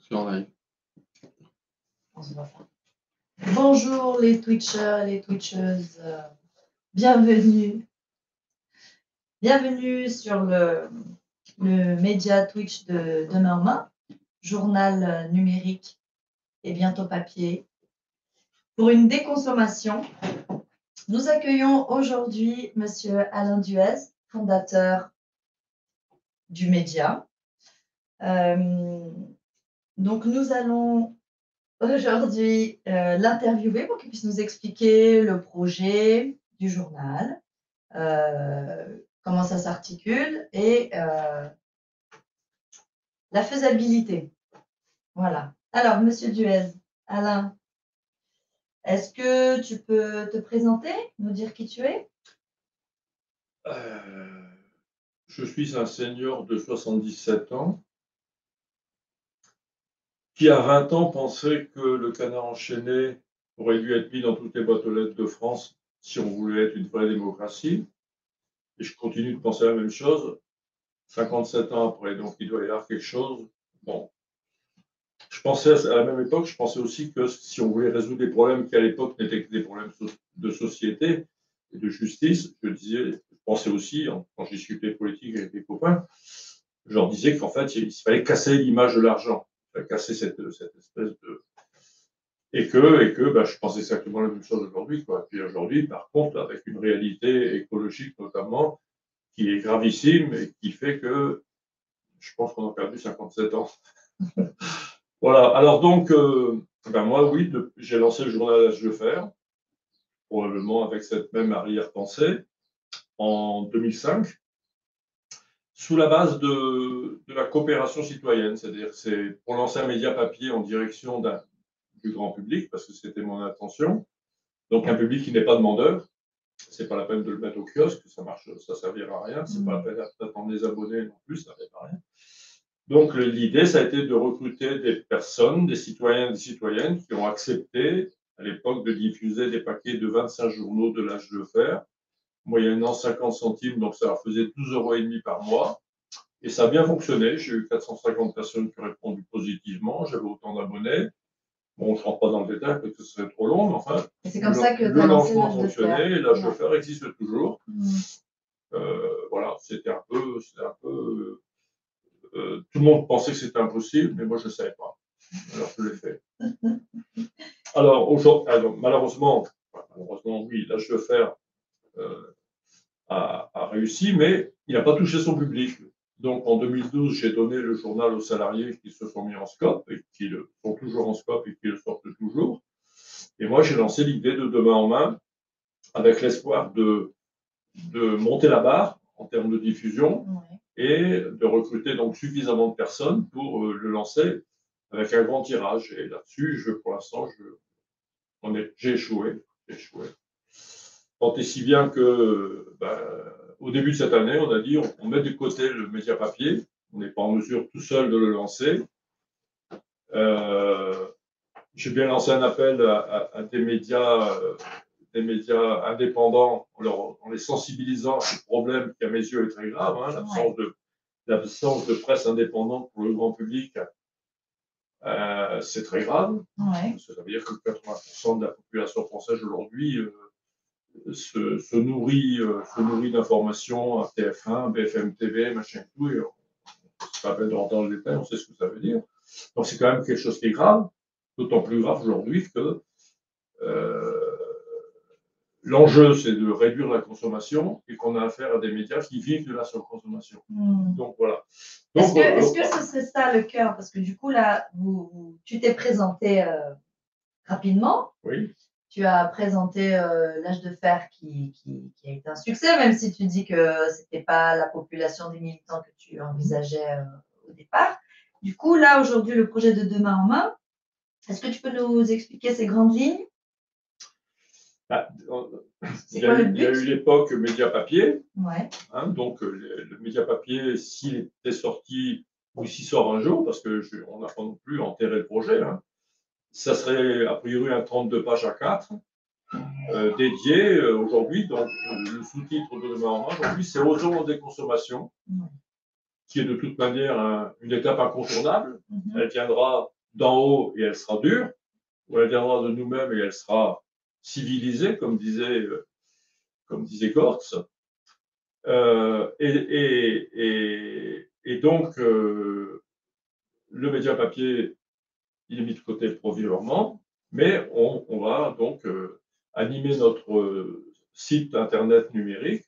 Sur live. On se voit pas. Bonjour les Twitchers et les Twitcheuses, bienvenue. Bienvenue sur le média Twitch de Demain en Main, journal numérique et bientôt papier. Pour une déconsommation, nous accueillons aujourd'hui Monsieur Alain Duez, fondateur du média. Donc nous allons aujourd'hui l'interviewer pour qu'il puisse nous expliquer le projet du journal, comment ça s'articule et la faisabilité. Voilà. Alors, Monsieur Duez, Alain, est-ce que tu peux te présenter, nous dire qui tu es? Je suis un senior de 77 ans qui, à 20 ans, pensait que le canard enchaîné aurait dû être mis dans toutes les boîtes aux lettres de France si on voulait être une vraie démocratie. Et je continue de penser la même chose 57 ans après. Donc, il doit y avoir quelque chose. Bon. Je pensais à la même époque, je pensais aussi que si on voulait résoudre des problèmes qui, à l'époque, n'étaient que des problèmes de société et de justice, je pensais aussi, quand je discutais politique avec des copains, je leur disais qu'en fait, il fallait casser l'image de l'argent, il fallait casser cette espèce de. Et que je pense exactement la même chose aujourd'hui. Puis aujourd'hui, par contre, avec une réalité écologique notamment, qui est gravissime et qui fait que je pense qu'on a perdu 57 ans. Voilà, alors donc, moi, oui, j'ai lancé le journal L'Âge de Fer, probablement avec cette même arrière-pensée, en 2005, sous la base de la coopération citoyenne, c'est-à-dire c'est pour lancer un média papier en direction du grand public, parce que c'était mon intention, donc un public qui n'est pas demandeur, c'est pas la peine de le mettre au kiosque, ça marche, ça servira à rien, c'est pas la peine d'attendre des abonnés non plus, ça ne servira à rien. Donc l'idée, ça a été de recruter des personnes, des citoyens et des citoyennes qui ont accepté à l'époque de diffuser des paquets de 25 journaux de L'Âge de Fer, moyennant 50 centimes, donc ça leur faisait 12,50 € par mois. Et ça a bien fonctionné. J'ai eu 450 personnes qui ont répondu positivement. J'avais autant d'abonnés. Bon, je ne rentre pas dans le détail parce que ce serait trop long, mais enfin, c'est comme ça que le lancement a fonctionné. L'Âge de Fer existe toujours. Voilà, c'était un peu tout le monde pensait que c'était impossible, mais moi je ne savais pas. Alors je l'ai fait. Alors, malheureusement, oui, L'Âge de Fer a réussi, mais il n'a pas touché son public. Donc en 2012, j'ai donné le journal aux salariés qui se sont mis en scope et qui sont toujours en scope et qui le sortent toujours. Et moi, j'ai lancé l'idée de Demain en Main avec l'espoir de monter la barre en termes de diffusion et de recruter donc suffisamment de personnes pour le lancer avec un grand tirage. Et là-dessus, pour l'instant, j'ai échoué. Tant et si bien que, au début de cette année, on a dit on met de côté le média papier. On n'est pas en mesure tout seul de le lancer. J'ai bien lancé un appel à des médias indépendants en les sensibilisant à ce problème qui, à mes yeux, est très grave, l'absence de presse indépendante pour le grand public. C'est très grave. Ça veut dire que 80% de la population française aujourd'hui se nourrit d'informations à TF1, BFM TV, machin et tout. C'est pas la peine de rentrer dans le détail, on sait ce que ça veut dire. Donc c'est quand même quelque chose qui est grave, d'autant plus grave aujourd'hui que l'enjeu, c'est de réduire la consommation et qu'on a affaire à des médias qui vivent de la surconsommation. Donc voilà. Est-ce que ce serait ça le cœur? Parce que du coup, là, tu t'es présenté rapidement. Oui. Tu as présenté L'Âge de Fer qui a été un succès, même si tu dis que ce n'était pas la population des militants que tu envisageais au départ. Du coup, là, aujourd'hui, le projet de Demain en Main, est-ce que tu peux nous expliquer ces grandes lignes? Il y a eu l'époque média papier. Ouais. Donc, le média papier, s'il était sorti ou s'il sort un jour, parce qu'on n'a pas non plus enterré le projet, ça serait a priori un 32 pages à 4 dédié aujourd'hui. Donc, le sous-titre de Demain en Main, aujourd'hui, c'est aux zones des consommations. qui est de toute manière une étape incontournable. Mhm. Elle viendra d'en haut et elle sera dure, ou elle viendra de nous-mêmes et elle sera civilisée, comme disait Gortz. Et donc, le média papier, il est mis de côté provisoirement, mais on va donc animer notre site internet numérique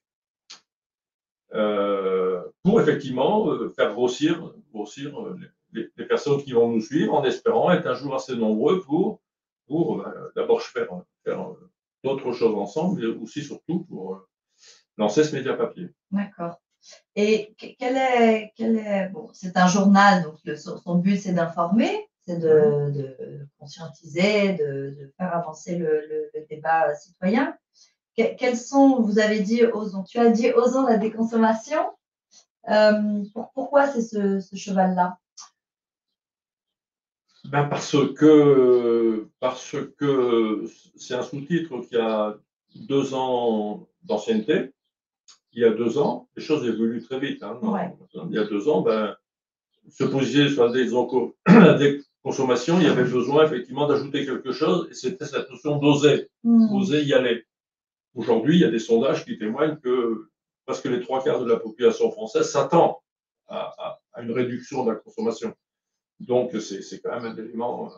pour effectivement faire grossir les personnes qui vont nous suivre, en espérant être un jour assez nombreux pour d'abord faire d'autres choses ensemble, mais aussi surtout pour lancer ce média papier. D'accord. Et bon, c'est un journal, donc son but c'est d'informer, c'est de conscientiser, de faire avancer le débat citoyen. Quels sont, vous avez dit, tu as dit osons la déconsommation. Pourquoi c'est ce cheval-là? Ben parce que c'est un sous-titre qui a 2 ans d'ancienneté. Il y a 2 ans, les choses évoluent très vite. Hein, il y a 2 ans, se positionner sur la déconsommation, il y avait besoin effectivement d'ajouter quelque chose, et c'était cette notion d'oser, oser y aller. Aujourd'hui, il y a des sondages qui témoignent que presque les 3/4 de la population française s'attend à une réduction de la consommation. Donc, c'est quand même un élément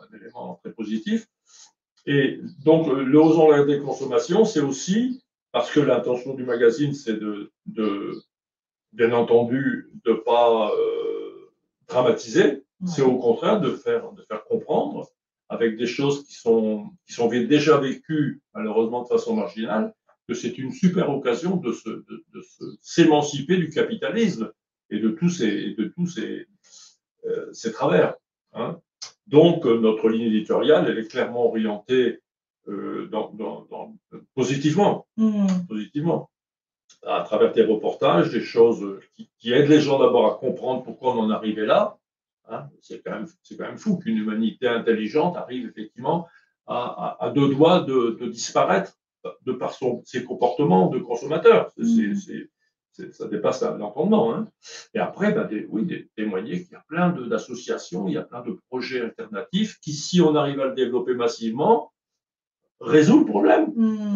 très positif. Et donc, le osons la déconsommation, c'est aussi parce que l'intention du magazine, c'est bien entendu, de ne pas dramatiser. C'est au contraire de faire comprendre avec des choses qui sont déjà vécues, malheureusement de façon marginale, que c'est une super occasion de s'émanciper du capitalisme et de tous ces travers. Hein. Donc, notre ligne éditoriale, elle est clairement orientée positivement, positivement, à travers tes reportages, des choses qui aident les gens d'abord à comprendre pourquoi on en est arrivé là. Hein. C'est quand même fou qu'une humanité intelligente arrive effectivement à 2 doigts de disparaître de par ses comportements de consommateur. Ça dépasse l'entendement. Hein. Et après, témoigner qu'il y a plein d'associations, il y a plein de projets alternatifs qui, si on arrive à le développer massivement, résout le problème.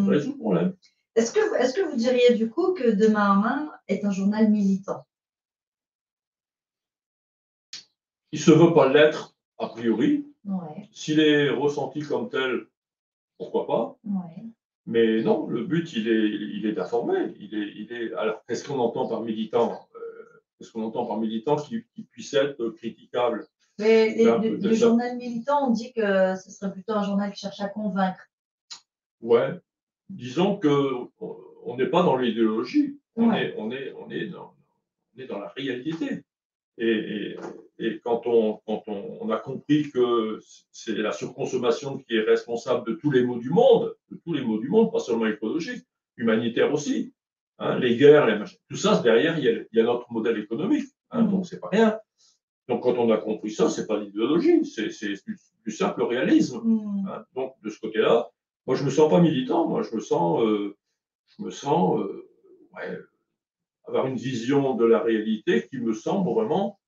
Résout le problème. Est-ce que vous diriez du coup que Demain en main est un journal militant? Il ne se veut pas l'être, a priori. Ouais. S'il est ressenti comme tel, pourquoi pas. Ouais. Mais non, le but, il est d'informer. Alors, qu'est-ce qu'on entend par militant Qu'est-ce qu'on entend par militant qui puisse être critiquable? Mais le journal militant, on dit que ce serait plutôt un journal qui cherche à convaincre. Ouais. Disons qu'on n'est pas dans l'idéologie. On est dans la réalité. Et quand on a compris que c'est la surconsommation qui est responsable de tous les maux du monde, pas seulement écologiques, humanitaires aussi, hein, les guerres, les machins, tout ça, derrière, il y a notre modèle économique, hein, donc c'est pas rien. Donc quand on a compris ça, c'est pas l'idéologie, c'est du simple réalisme. Hein. Donc de ce côté-là, moi je me sens pas militant, moi je me sens avoir une vision de la réalité qui me semble vraiment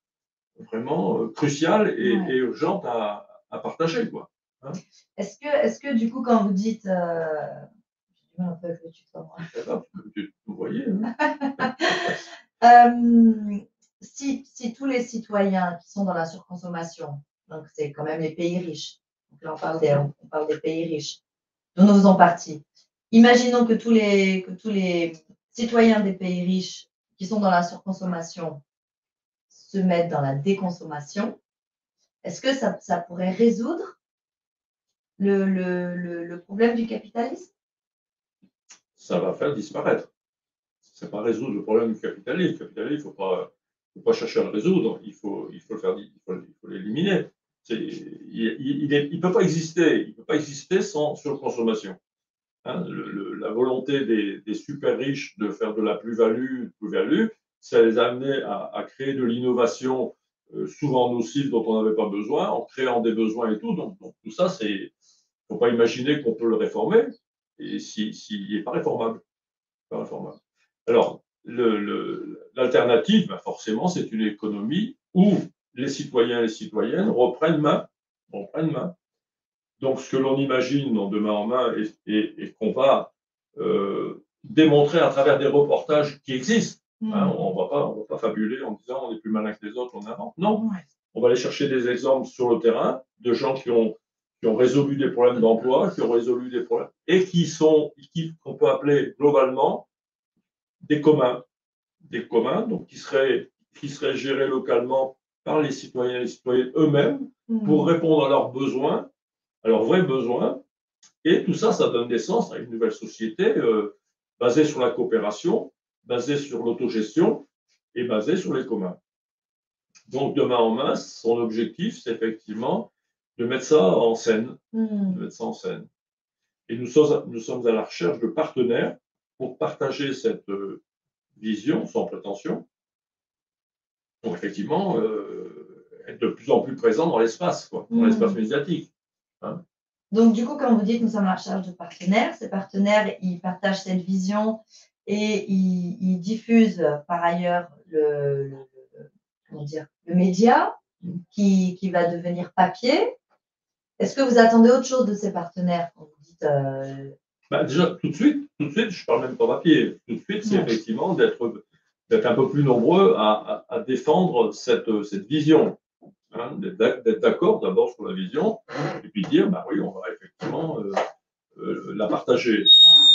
cruciale et urgente à partager. Quoi. Hein. Est-ce que du coup, quand vous dites, j'ai du mal un peu avec le tutoiement. Vous voyez. Si tous les citoyens qui sont dans la surconsommation, donc c'est quand même les pays riches, donc là on parle des pays riches, dont nous faisons partie. Imaginons que tous les citoyens des pays riches qui sont dans la surconsommation se mettent dans la déconsommation. Est-ce que ça pourrait résoudre le problème du capitalisme? Ça va faire disparaître. C'est pas résoudre le problème du capitalisme. Le capitalisme, il ne faut pas chercher à le résoudre. Il faut l'éliminer. Il ne peut pas exister. Il peut pas exister sans surconsommation. Hein, la volonté des super riches de faire de la plus-value, ça les a amenés à créer de l'innovation souvent nocive dont on n'avait pas besoin, en créant des besoins et tout. Donc tout ça, il ne faut pas imaginer qu'on peut le réformer et s'il n'est pas réformable. Alors, l'alternative, ben forcément, c'est une économie où les citoyens et les citoyennes reprennent main. Donc, ce que l'on imagine dans Demain en main et qu'on va démontrer à travers des reportages qui existent. Hein, on va pas fabuler en disant on est plus malin que les autres, on invente. Non, on va aller chercher des exemples sur le terrain de gens qui ont résolu des problèmes d'emploi, qui ont résolu des problèmes et qu'on peut appeler globalement des communs, donc qui seraient gérés localement par les citoyens et les citoyennes eux-mêmes pour répondre à leurs besoins, à leurs vrais besoins. Et tout ça, ça donne naissance à une nouvelle société basée sur la coopération, basée sur l'autogestion et basée sur les communs. Donc, Demain en main, son objectif, c'est effectivement de mettre ça en scène. Et nous sommes à la recherche de partenaires pour partager cette vision sans prétention. Donc, effectivement, être de plus en plus présent dans l'espace, dans l'espace médiatique. Hein. Donc, du coup, quand vous dites que nous sommes à la recherche de partenaires, ces partenaires, ils partagent cette vision et ils diffusent par ailleurs le média qui va devenir papier. Est-ce que vous attendez autre chose de ces partenaires quand vous dites déjà, tout de suite, je ne parle même pas papier. Tout de suite, c'est effectivement d'être un peu plus nombreux à défendre cette vision. Hein, d'être d'accord d'abord sur la vision, et puis dire, bah oui, on va effectivement la partager.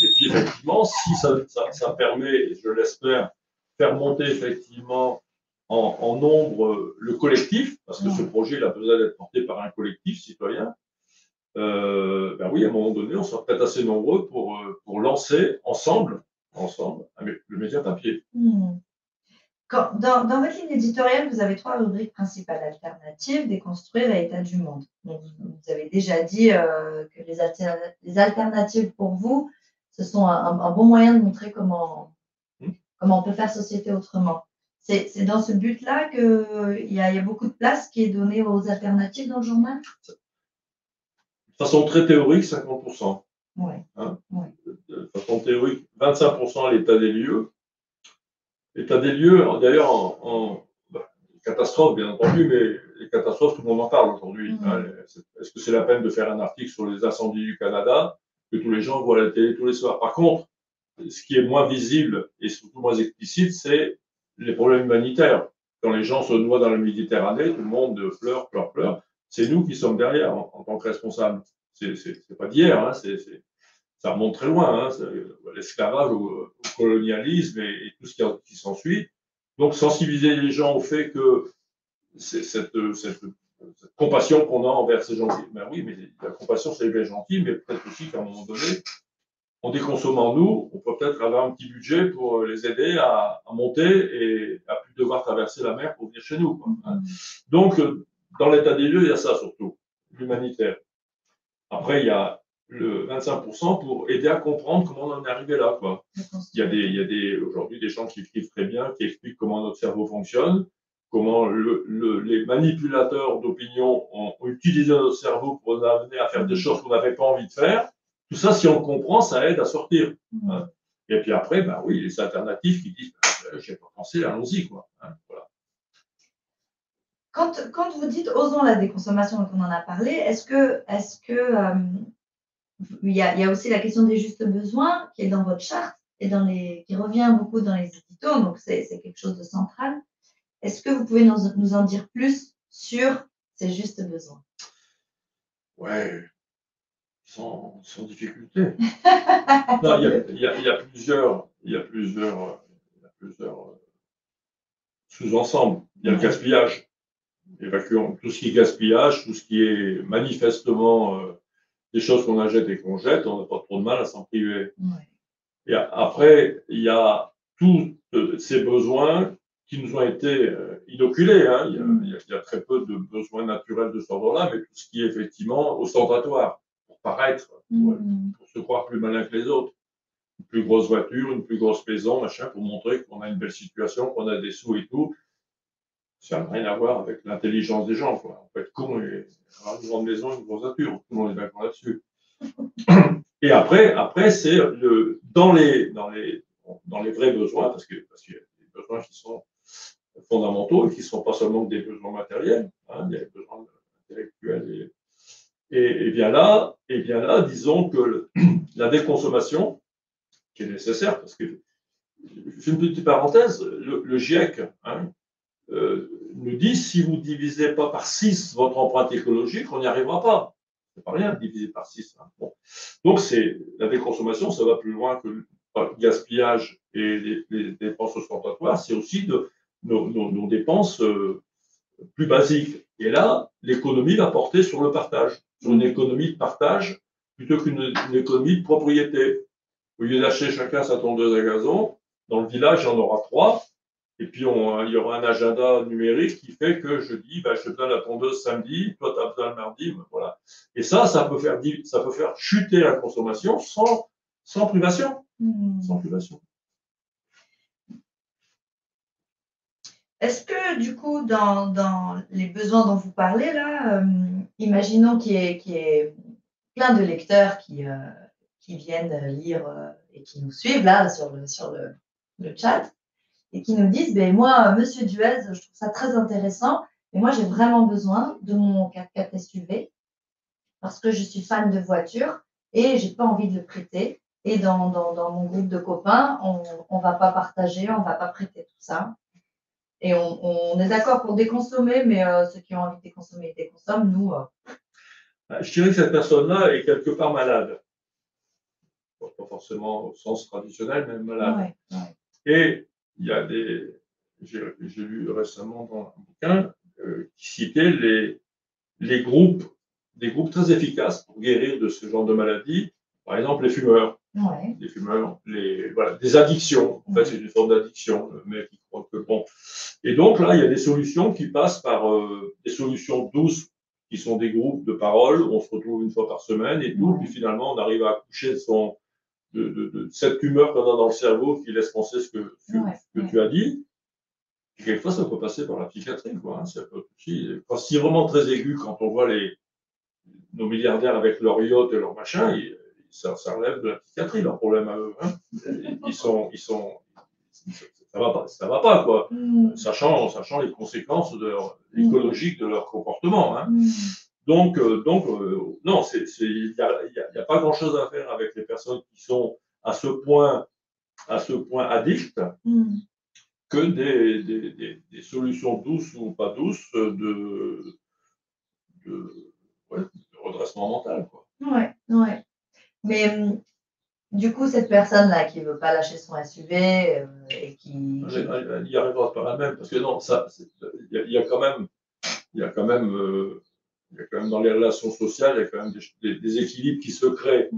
Et puis effectivement, si ça permet, je l'espère, faire monter effectivement en nombre le collectif, parce que ce projet il a besoin d'être porté par un collectif citoyen, ben oui, à un moment donné, on sera peut-être assez nombreux pour lancer ensemble avec le média papier. Dans votre ligne éditoriale, vous avez 3 rubriques principales: alternatives, déconstruire et état du monde. Donc, vous avez déjà dit que les alternatives pour vous, ce sont un bon moyen de montrer comment on peut faire société autrement. C'est dans ce but-là qu'il y a beaucoup de place qui est donnée aux alternatives dans le journal? De façon très théorique, 50%. Hein, de façon théorique, 25% à l'état des lieux. L'état des lieux, d'ailleurs, en catastrophe, bien entendu, mais les catastrophes, tout le monde en parle aujourd'hui. Hein. Est-ce que c'est la peine de faire un article sur les incendies du Canada que tous les gens voient à la télé tous les soirs? Par contre, ce qui est moins visible et surtout moins explicite, c'est les problèmes humanitaires. Quand les gens se noient dans la Méditerranée, tout le monde pleure. C'est nous qui sommes derrière en tant que responsables. C'est pas d'hier, hein, ça remonte très loin, hein, l'esclavage au colonialisme et tout ce qui s'ensuit. Donc, sensibiliser les gens au fait que cette compassion qu'on a envers ces gens, ben oui, mais la compassion, c'est bien gentil, mais peut-être aussi qu'à un moment donné, en déconsommant nous, on peut peut-être avoir un petit budget pour les aider à monter et à plus devoir traverser la mer pour venir chez nous. Quoi, hein. Donc, dans l'état des lieux, il y a ça surtout, l'humanitaire. Après, il y a le 25% pour aider à comprendre comment on en est arrivé là. Quoi. Il y a aujourd'hui des gens qui écrivent très bien, qui expliquent comment notre cerveau fonctionne, comment les manipulateurs d'opinion ont utilisé notre cerveau pour nous amener à faire des choses qu'on n'avait pas envie de faire. Tout ça, si on le comprend, ça aide à sortir. Hein. Et puis après, ben oui, les alternatives qui disent j'ai pas pensé, allons-y. Quoi. Hein, voilà. Quand vous dites osons la déconsommation, donc on en a parlé, est-ce que il y a aussi la question des justes besoins qui est dans votre charte et qui revient beaucoup dans les éditos, donc c'est quelque chose de central. Est-ce que vous pouvez nous en dire plus sur ces justes besoins? Ouais, sans difficulté. Non, il y a plusieurs sous-ensembles. Il y a le gaspillage. Évacuons tout ce qui est gaspillage, tout ce qui est manifestement des choses qu'on achète et qu'on jette, on n'a pas trop de mal à s'en priver. Et après, il y a tous ces besoins qui nous ont été inoculés. Hein. Il y a très peu de besoins naturels de ce ordre-là, mais tout ce qui est effectivement ostentatoire, pour paraître, pour se croire plus malin que les autres. Une plus grosse voiture, une plus grosse maison, machin, pour montrer qu'on a une belle situation, qu'on a des sous et tout. Ça n'a rien à voir avec l'intelligence des gens. Quoi. On peut être con et avoir une grande maison, une grosse voiture. Tout le monde est d'accord là-dessus. Et après c'est on dans les vrais besoins, parce qu'il y a des besoins qui sont fondamentaux et qui ne sont pas seulement des besoins matériels, hein, il y a des besoins intellectuels. Et bien là, disons que la déconsommation, qui est nécessaire, parce que, je fais une petite parenthèse, le GIEC nous dit, si vous ne divisez pas par 6 votre empreinte écologique, on n'y arrivera pas. C'est pas rien de diviser par 6. Hein. Bon. Donc, la déconsommation, ça va plus loin que le gaspillage et les dépenses ostentatoires, c'est aussi nos dépenses plus basiques. Et là, l'économie va porter sur le partage, sur une économie de partage plutôt qu'une économie de propriété. Au lieu d'acheter chacun sa tondeuse à gazon, dans le village, il y en aura 3. Et puis, il y aura un agenda numérique qui fait que je dis, je te donne la tondeuse samedi, toi, tu as besoin le mardi, voilà. Et ça peut faire chuter la consommation sans privation. Sans privation. Est-ce que, du coup, dans les besoins dont vous parlez, là, imaginons qu'il y ait plein de lecteurs qui viennent lire et qui nous suivent, là, sur le chat, et qui nous disent, moi, Monsieur Duez, je trouve ça très intéressant, mais moi, j'ai vraiment besoin de mon 4x4 SUV parce que je suis fan de voitures et j'ai pas envie de le prêter. Et dans mon groupe de copains, on va pas partager, on va pas prêter tout ça. Et on est d'accord pour déconsommer, mais ceux qui ont envie de déconsommer, ils déconsomment. Nous, je dirais que cette personne-là est quelque part malade. Pas forcément au sens traditionnel, mais malade. Ouais. Et il y a j'ai lu récemment dans un bouquin qui citait des groupes très efficaces pour guérir de ce genre de maladie. Par exemple, les fumeurs. Ouais. Les fumeurs, des addictions. En fait, c'est une forme d'addiction, le mec, il croit que bon. Et donc là, il y a des solutions qui passent par des solutions douces, qui sont des groupes de parole, où on se retrouve une fois par semaine et tout, puis finalement, on arrive à accoucher de cette humeur qu'on a dans le cerveau qui laisse penser ce que tu as dit. Et quelquefois, ça peut passer par la psychiatrie, quoi. Hein. Ça peut aussi, quand c'est vraiment très aigu, quand on voit nos milliardaires avec leur yacht et leur machin, ça relève de la psychiatrie, leur problème à eux. Hein. Ça va pas, quoi. Sachant les conséquences écologiques de leur comportement. Hein. Donc, non, il n'y a pas grand-chose à faire avec les personnes qui sont à ce point addictes que des solutions douces ou pas douces de redressement mental, quoi. Ouais. Mais du coup, cette personne-là qui ne veut pas lâcher son SUV et qui… Elle n'y arrivera pas elle-même, parce que non, il y a quand même dans les relations sociales, il y a quand même des équilibres qui se créent.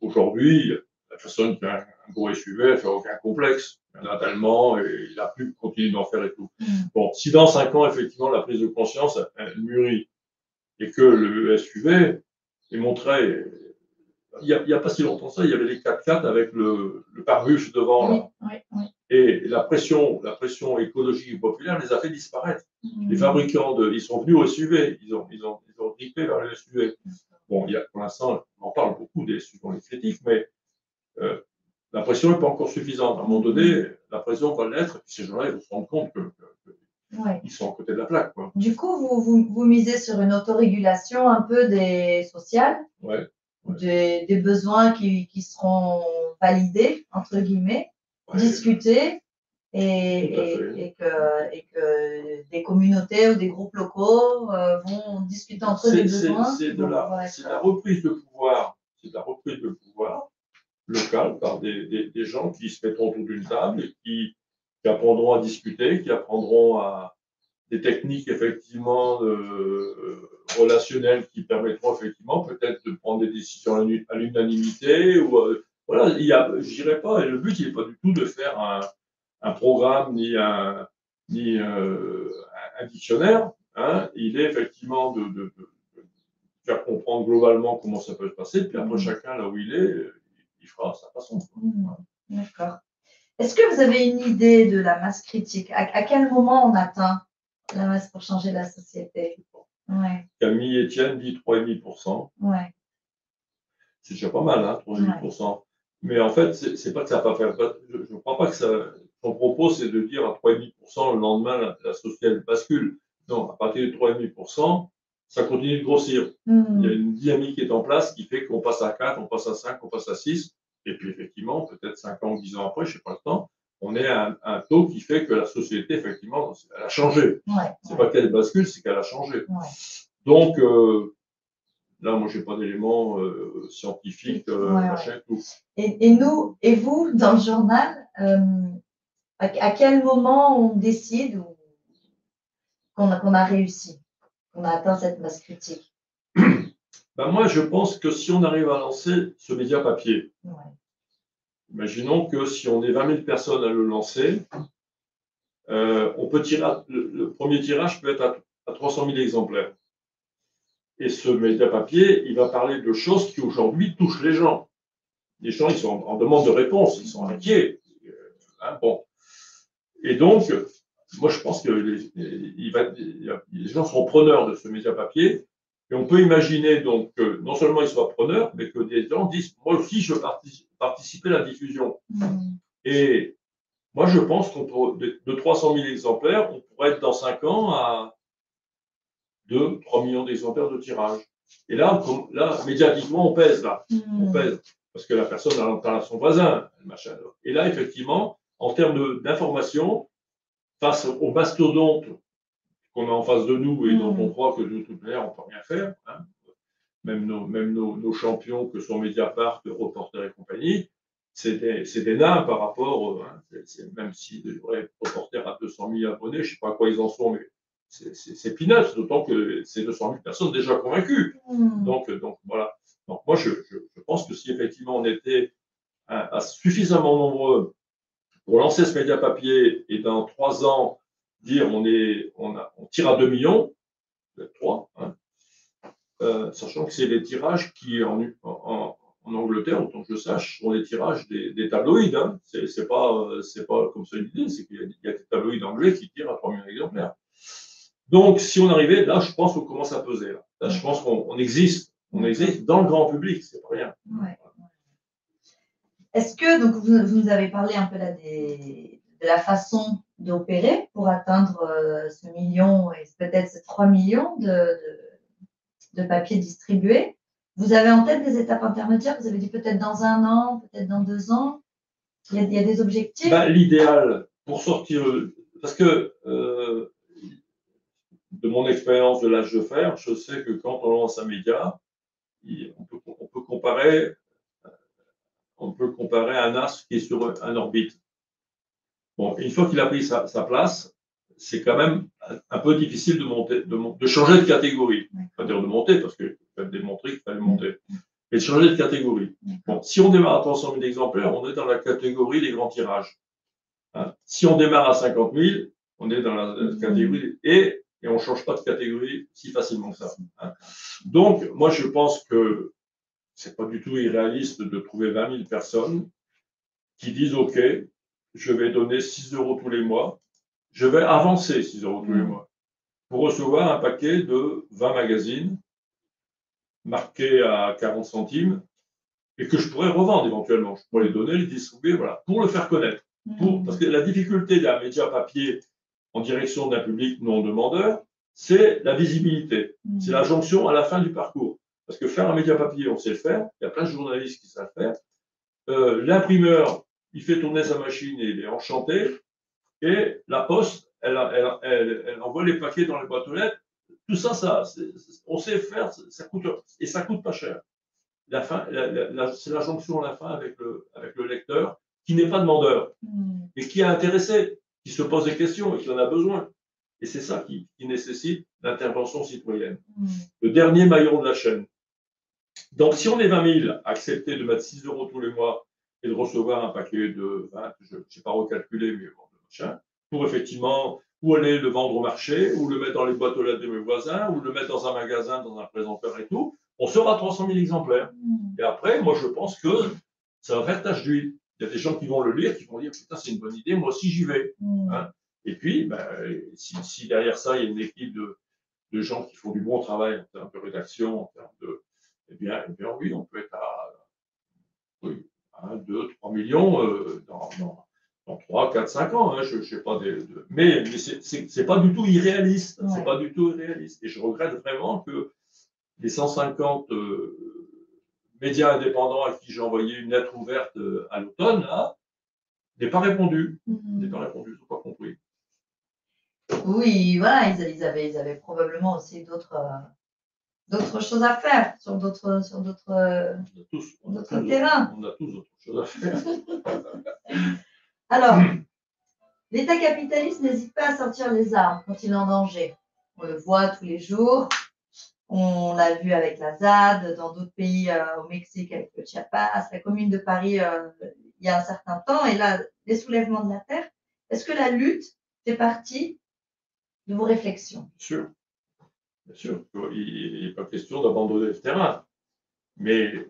Aujourd'hui, la personne qui a un gros SUV, elle fait aucun complexe. Il en a tellement et il a plus de continuer d'en faire et tout. Bon, si dans 5 ans, effectivement, la prise de conscience elle mûrit et que le SUV est montré, il n'y a pas si longtemps ça, il y avait les 4x4 avec le pare-bus devant là. Oui. Et la pression écologique et populaire les a fait disparaître. Les fabricants, ils sont venus au SUV, ils ont grippé vers le SUV. Bon, pour l'instant, on en parle beaucoup des SUV, on les critique, mais la pression n'est pas encore suffisante. À un moment donné, la pression va l'être, et puis ces gens-là, ils vont se rendre compte qu'ils sont à côté de la plaque. Quoi. Du coup, vous misez sur une autorégulation un peu sociale, des besoins qui seront validés, entre guillemets, discutés, et que des communautés ou des groupes locaux vont discuter entre eux des besoins. C'est la reprise de pouvoir. C'est la reprise de pouvoir local par des gens qui se mettront autour d'une table et qui apprendront à discuter, qui apprendront à des techniques effectivement relationnelles qui permettront effectivement peut-être de prendre des décisions à l'unanimité. Voilà, je dirais pas, et le but il n'est pas du tout de faire un programme ni un dictionnaire. Hein, il est effectivement de faire comprendre globalement comment ça peut se passer, puis après chacun là où il est, il fera sa façon. D'accord. Est-ce que vous avez une idée de la masse critique? À quel moment on atteint la masse pour changer la société? Camille Etienne dit 3,5%. Ouais. C'est déjà pas mal, hein, 3,5%. Mais en fait, c'est pas que ça va pas faire. Je ne crois pas que ça. Son propos, c'est de dire à 3,5% le lendemain, la société elle bascule. Non, à partir de 3,5%, ça continue de grossir. Il y a une dynamique qui est en place qui fait qu'on passe à 4, on passe à 5, on passe à 6. Et puis, effectivement, peut-être 5 ans ou 10 ans après, je ne sais pas le temps, on est à un taux qui fait que la société, effectivement, elle a changé. C'est pas qu'elle bascule, c'est qu'elle a changé. Donc, là, moi, je n'ai pas d'éléments scientifiques, machin, tout. Et nous, et vous, dans le journal, à quel moment on décide qu'on a réussi, qu'on a atteint cette masse critique? Ben moi, je pense que si on arrive à lancer ce média papier, imaginons que si on est 20 000 personnes à le lancer, on peut tirer, le premier tirage peut être à 300 000 exemplaires. Et ce média papier, il va parler de choses qui aujourd'hui touchent les gens. Les gens, ils sont en demande de réponse, ils sont inquiets. Bon. Et donc, moi, je pense que les gens seront preneurs de ce média papier. Et on peut imaginer donc que non seulement ils soient preneurs, mais que des gens disent moi aussi, je veux participer à la diffusion. Et moi, je pense qu'on peut, de 300 000 exemplaires, on pourrait être dans 5 ans à 2-3 millions d'exemplaires de tirage. Et là, médiatiquement, on pèse là. On pèse. Parce que la personne, elle parle à son voisin, machin. Et là, effectivement, en termes d'information, face aux mastodontes qu'on a en face de nous et dont on croit que de toute manière, on ne peut rien faire, hein. Même nos champions que sont Mediapart, Reporter et compagnie, c'est des nains par rapport, hein, même si les vrais Reporter à 200 000 abonnés, je ne sais pas à quoi ils en sont, mais c'est peanuts, d'autant que c'est 200 000 personnes déjà convaincues. Donc voilà. Donc moi, je pense que si effectivement on était à suffisamment nombreux pour lancer ce média papier et dans 3 ans dire on tire à 2 millions, peut-être 3, hein, sachant que c'est des tirages qui en Angleterre, autant que je sache, sont les tirages des tabloïds. Hein. C'est pas comme ça l'idée, c'est qu'il y a des tabloïds anglais qui tirent à 3 millions d'exemplaires. Donc, si on arrivait, là, je pense qu'on commence à peser. Là, je pense qu'on existe. On existe dans le grand public, c'est pas rien. Ouais. Est-ce que, donc, vous nous avez parlé un peu là de la façon d'opérer pour atteindre ce million et peut-être ces 3 millions de papiers distribués. Vous avez en tête des étapes intermédiaires? Vous avez dit peut-être dans 1 an, peut-être dans 2 ans? Il y a des objectifs? L'idéal pour sortir, parce que de mon expérience de l'âge de fer, je sais que quand on lance un média, on peut comparer un astre qui est sur un orbite. Bon, une fois qu'il a pris sa place, c'est quand même un peu difficile de changer de catégorie. Pas dire de monter, parce qu'il faut démontrer qu'il fallait monter, mais de changer de catégorie. Bon, si on démarre à 300 000 exemplaires, on est dans la catégorie des grands tirages. Hein. Si on démarre à 50 000, on est dans la catégorie et on ne change pas de catégorie si facilement que ça. Hein. Donc, moi, je pense que c'est pas du tout irréaliste de trouver 20 000 personnes qui disent OK, je vais donner 6 € tous les mois, je vais avancer 6 € tous les mois pour recevoir un paquet de 20 magazines marqués à 40 centimes et que je pourrais revendre éventuellement. Je pourrais les donner, les distribuer, voilà, pour le faire connaître. Parce que la difficulté d'un média papier en direction d'un public non demandeur, c'est la visibilité. C'est la jonction à la fin du parcours. Parce que faire un média papier, on sait le faire. Il y a plein de journalistes qui savent faire. L'imprimeur, il fait tourner sa machine et il est enchanté. Et la poste, elle envoie les paquets dans les boîtes aux lettres. Tout ça, on sait faire, ça coûte pas cher. C'est la jonction à la fin avec le lecteur qui n'est pas demandeur, mais qui est intéressé, qui se pose des questions et qui en a besoin. Et c'est ça qui nécessite l'intervention citoyenne. Le dernier maillon de la chaîne. Donc, si on est 20 000 à accepter de mettre 6 € tous les mois et de recevoir un paquet de 20, je n'ai pas recalculé, mais bon, machin, pour effectivement ou aller le vendre au marché, ou le mettre dans les boîtes aux lettres de mes voisins, ou le mettre dans un magasin, dans un présenteur et tout, on sera à 300 000 exemplaires. Et après, moi, je pense que ça va faire tache d'huile. Il y a des gens qui vont le lire, qui vont dire putain, c'est une bonne idée, moi aussi j'y vais. Hein. Et puis, si derrière ça, il y a une équipe de gens qui font du bon travail en termes de rédaction, en termes de. Eh bien oui, on peut être à 1, 2, 3 millions dans 3, 4, 5 ans. Hein, je sais pas mais c'est pas du tout irréaliste. Ouais. C'est pas du tout irréaliste. Et je regrette vraiment que les 150 médias indépendants à qui j'ai envoyé une lettre ouverte à l'automne, là, n'aient pas répondu. N'aient pas répondu, ils n'ont pas compris. Oui, voilà, ils avaient probablement aussi d'autres choses à faire sur d'autres terrains. On a tous d'autres choses à faire. Alors, l'État capitaliste n'hésite pas à sortir les armes quand il est en danger. On le voit tous les jours. On l'a vu avec la ZAD, dans d'autres pays, au Mexique avec le Chiapas, la Commune de Paris il y a un certain temps, et là, les soulèvements de la terre. Est-ce que la lutte fait partie de vos réflexions? Bien sûr. Il n'est pas question d'abandonner le terrain. Mais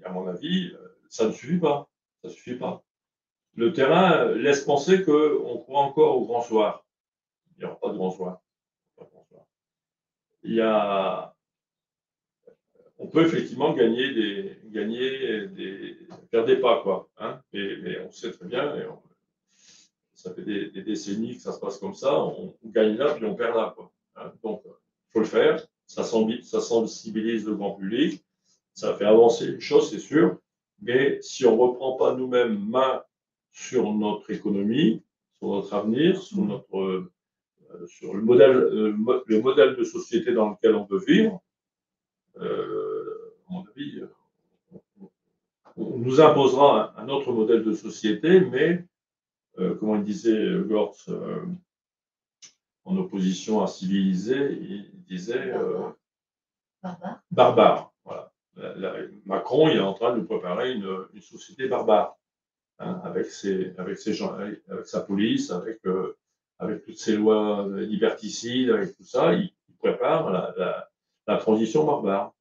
à mon avis, ça ne suffit pas. Ça suffit pas. Le terrain laisse penser qu'on croit encore au grand soir. Il n'y aura pas de grand soir. On peut effectivement faire des pas, quoi. Hein, mais on sait très bien, ça fait des décennies que ça se passe comme ça, on gagne là, puis on perd là, quoi. Hein, donc, il faut le faire. Ça sensibilise le grand public, ça fait avancer les choses, c'est sûr. Mais si on ne reprend pas nous-mêmes main sur notre économie, sur notre avenir, sur le modèle de société dans lequel on veut vivre, à mon avis, on nous imposera un autre modèle de société, mais, comme il disait Gortz, en opposition à civilisé, il disait barbare. Voilà. Macron, il est en train de nous préparer une société barbare, hein, avec ses gens, avec sa police, avec toutes ces lois liberticides, avec tout ça, il prépare la transition barbare.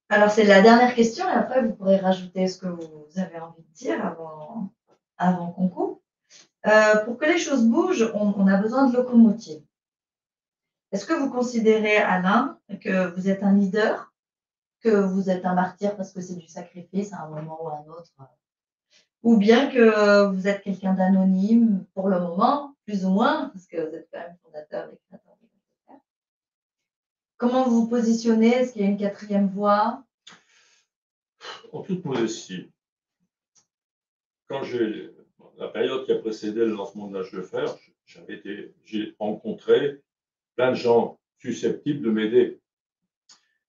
Alors, c'est la dernière question, et après, vous pourrez rajouter ce que vous avez envie de dire avant qu'on coupe. Pour que les choses bougent, on a besoin de locomotives. Est-ce que vous considérez, Alain, que vous êtes un leader, que vous êtes un martyr parce que c'est du sacrifice à un moment ou à un autre, ou bien que vous êtes quelqu'un d'anonyme pour le moment, plus ou moins, parce que vous êtes quand même fondateur et créateur de l'Universitaire. Comment vous vous positionnez? Est-ce qu'il y a une quatrième voie? En toute modestie, la période qui a précédé le lancement de l'âge de fer, j'ai rencontré plein de gens susceptibles de m'aider.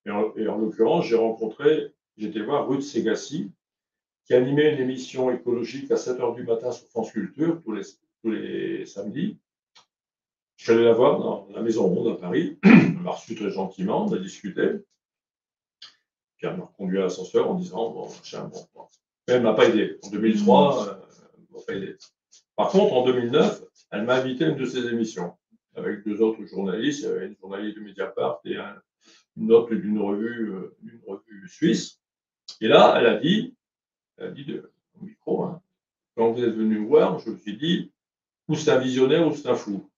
Et en l'occurrence, j'étais voir Ruth Segassi, qui animait une émission écologique à 7 h du matin sur France Culture tous les samedis. Je suis allé la voir dans la Maison Ronde à Paris. Elle m'a reçu très gentiment, on a discuté. Puis elle m'a reconduit à l'ascenseur en disant bon. Mais elle ne m'a pas aidé. En 2003, elle ne m'a pas aidé. Par contre, en 2009, elle m'a invité à une de ses émissions avec 2 autres journalistes. Il y avait une journaliste de Mediapart et une autre d'une revue suisse. Et là, elle a dit au micro, hein, quand vous êtes venu me voir, je me suis dit, ou c'est un visionnaire ou c'est un fou.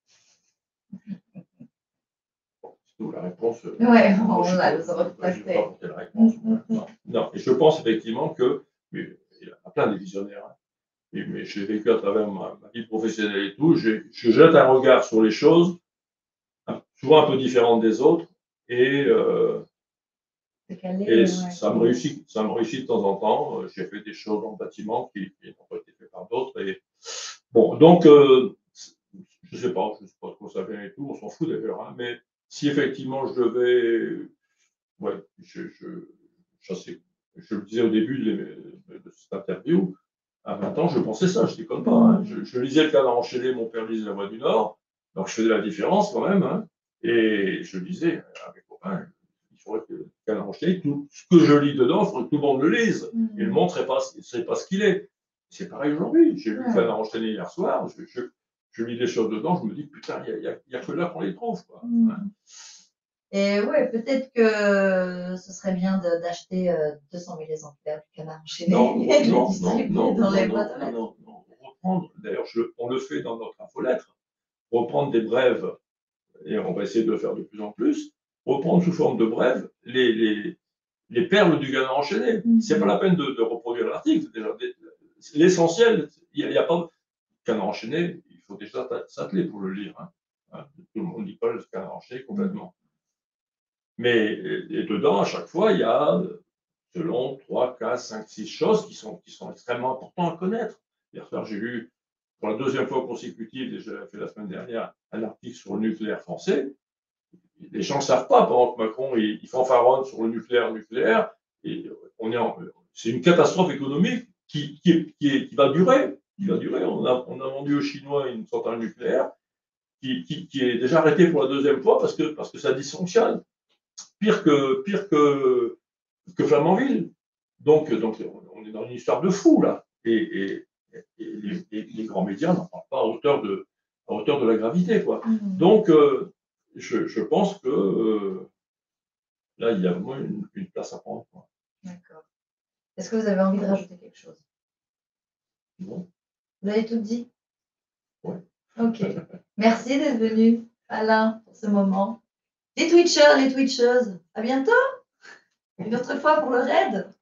C'est la réponse. Ouais, on a le droit de passer. Je ne vais pas apporter la réponse. Non, et je pense effectivement que, il y a plein de visionnaires, hein, mais j'ai vécu à travers ma vie professionnelle et tout, je jette un regard sur les choses, souvent un peu différentes des autres, et ça me réussit de temps en temps. J'ai fait des choses dans le bâtiment qui n'ont pas été faites par d'autres. Et bon, donc, je ne sais pas trop ça vient et tout, on s'en fout d'ailleurs, hein, mais si effectivement je devais, ouais, je le disais au début de cette interview, à 20 ans, je pensais ça, je ne déconne pas. Hein. Je lisais le Canard enchaîné, mon père lisait La Voix du Nord, donc je faisais la différence quand même, hein, et je lisais avec copains. Il faudrait que le Canard enchaîné, tout ce que je lis dedans, il faudrait que tout le monde le lise. Et le monde ne serait pas ce qu'il est. C'est pareil aujourd'hui. J'ai lu le Canard enchaîné hier soir, je lis des choses dedans, je me dis, putain, il n'y a que là qu'on les trouve. Quoi. Hein. Et ouais, peut-être que ce serait bien d'acheter 200 000 exemplaires du Canard enchaîné et de les distribuer dans les boîtes aux lettres. Non. Reprendre, d'ailleurs, on le fait dans notre infolettre, reprendre des brèves, et on va essayer de le faire de plus en plus, reprendre sous forme de brèves les perles du canard enchaîné. C'est pas la peine de reproduire l'article. Déjà, l'essentiel, il n'y a pas de canard enchaîné, il faut déjà s'atteler pour le lire. Hein. Tout le monde ne lit pas le canard enchaîné complètement. Mais et dedans, à chaque fois, il y a, selon 3, 4, 5, 6 choses qui sont extrêmement importantes à connaître. Hier soir, j'ai lu, pour la deuxième fois consécutive, déjà fait la semaine dernière, un article sur le nucléaire français. Les gens ne savent pas, pendant que Macron il fanfaronne sur le nucléaire, et c'est une catastrophe économique qui va durer. On a vendu aux Chinois une centrale nucléaire qui est déjà arrêtée pour la deuxième fois parce que ça dysfonctionne. Pire que Flamanville. Donc, on est dans une histoire de fou, là. Et les grands médias n'en parlent pas à hauteur de la gravité, quoi. Donc, je pense que là, il y a vraiment une place à prendre. D'accord. Est-ce que vous avez envie de rajouter quelque chose? Non. Vous avez tout dit? Oui. Ok. Merci d'être venu, Alain, pour ce moment. Les Twitchers, les Twitcheuses, à bientôt. Une autre fois pour le raid.